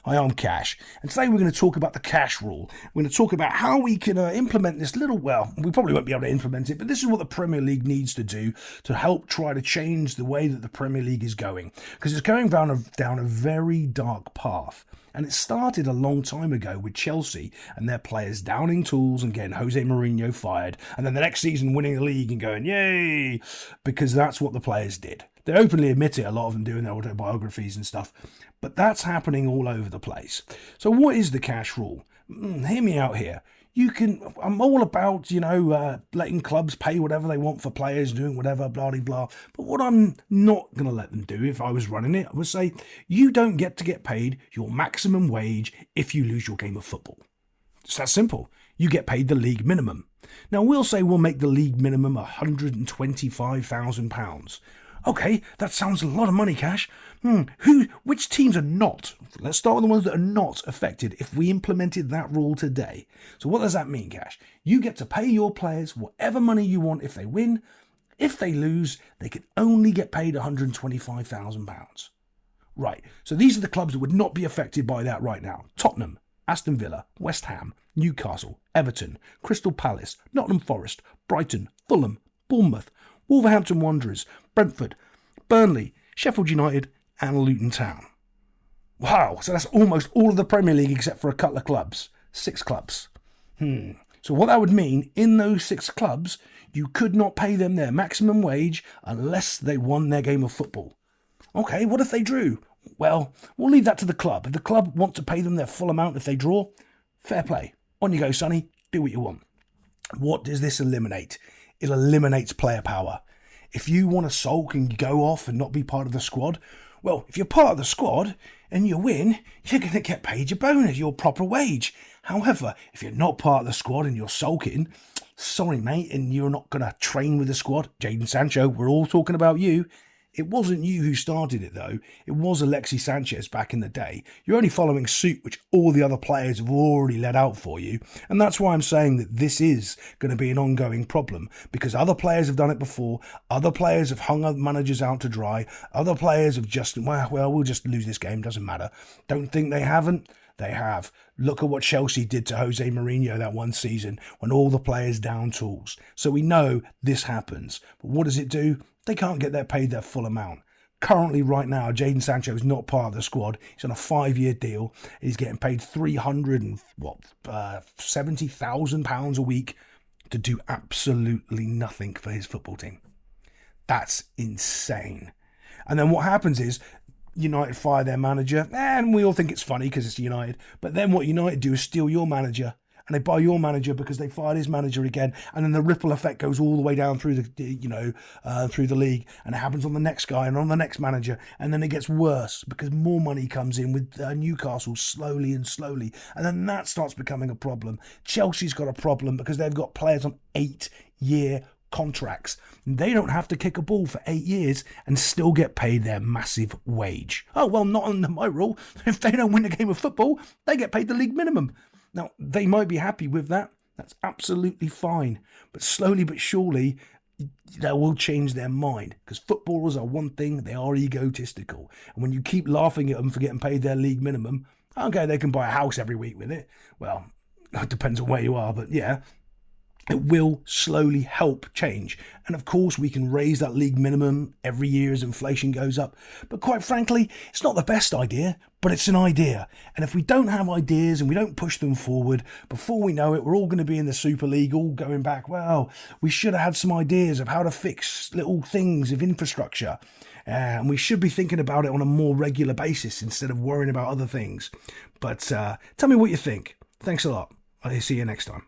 Hi, I'm Cash, and today we're going to talk about the cash rule. We're going to talk about how we can implement this well, we probably won't be able to implement it, but this is what the Premier League needs to do to help try to change the way that the Premier League is going, because it's going down a very dark path. And it started a long time ago with Chelsea and their players downing tools and getting Jose Mourinho fired, and then the next season winning the league and going, yay, because that's what the players did. They openly admit it, a lot of them do in their autobiographies and stuff, but that's happening all over the place. So what is the cash rule? Hear me out here. I'm all about, letting clubs pay whatever they want for players, doing whatever, blah, blah, blah. But what I'm not going to let them do, if I was running it, I would say, you don't get to get paid your maximum wage if you lose your game of football. It's that simple. You get paid the league minimum. Now, we'll say we'll make the league minimum £125,000. Okay, that sounds a lot of money, Cash. Which teams are not? Let's start with the ones that are not affected if we implemented that rule today. So what does that mean, Cash? You get to pay your players whatever money you want if they win. If they lose, they can only get paid £125,000. Right, so these are the clubs that would not be affected by that right now. Tottenham, Aston Villa, West Ham, Newcastle, Everton, Crystal Palace, Nottingham Forest, Brighton, Fulham, Bournemouth, Wolverhampton Wanderers, Brentford, Burnley, Sheffield United and Luton Town. Wow, so that's almost all of the Premier League except for a couple of clubs. 6 clubs. So what that would mean, in those 6 clubs, you could not pay them their maximum wage unless they won their game of football. Okay, what if they drew? Well, we'll leave that to the club. If the club want to pay them their full amount if they draw, fair play. On you go, Sonny. Do what you want. What does this eliminate? It eliminates player power. If you want to sulk and go off and not be part of the squad, well, if you're part of the squad and you win, you're going to get paid your bonus, your proper wage. However, if you're not part of the squad and you're sulking, sorry, mate, and you're not going to train with the squad, Jadon Sancho, we're all talking about you. It wasn't you who started it, though. It was Alexis Sanchez back in the day. You're only following suit, which all the other players have already let out for you. And that's why I'm saying that this is going to be an ongoing problem, because other players have done it before. Other players have hung other managers out to dry. Other players have just, well, we'll just lose this game. Doesn't matter. Don't think they haven't. They have. Look at what Chelsea did to Jose Mourinho that one season when all the players down tools. So we know this happens. But what does it do? They can't get paid their full amount. Currently, right now, Jadon Sancho is not part of the squad. He's on a 5-year deal. He's getting paid £370,000 a week to do absolutely nothing for his football team. That's insane. And then what happens is United fire their manager, and we all think it's funny because it's United. But then what United do is steal your manager. And they buy your manager because they fired his manager again, and then the ripple effect goes all the way down through through the league, and it happens on the next guy and on the next manager, and then it gets worse because more money comes in with Newcastle slowly, and then that starts becoming a problem. Chelsea's got a problem because they've got players on 8-year contracts. They don't have to kick a ball for 8 years and still get paid their massive wage. Oh, well, not under my rule. If they don't win a game of football, they get paid the league minimum. Now, they might be happy with that. That's absolutely fine. But slowly but surely, they will change their mind. Because footballers are one thing, they are egotistical. And when you keep laughing at them for getting paid their league minimum, okay, they can buy a house every week with it. Well, it depends on where you are, but yeah. It will slowly help change. And of course, we can raise that league minimum every year as inflation goes up. But quite frankly, it's not the best idea, but it's an idea. And if we don't have ideas and we don't push them forward, before we know it, we're all going to be in the Super League, all going back, well, we should have had some ideas of how to fix little things of infrastructure. And we should be thinking about it on a more regular basis instead of worrying about other things. But tell me what you think. Thanks a lot. I'll see you next time.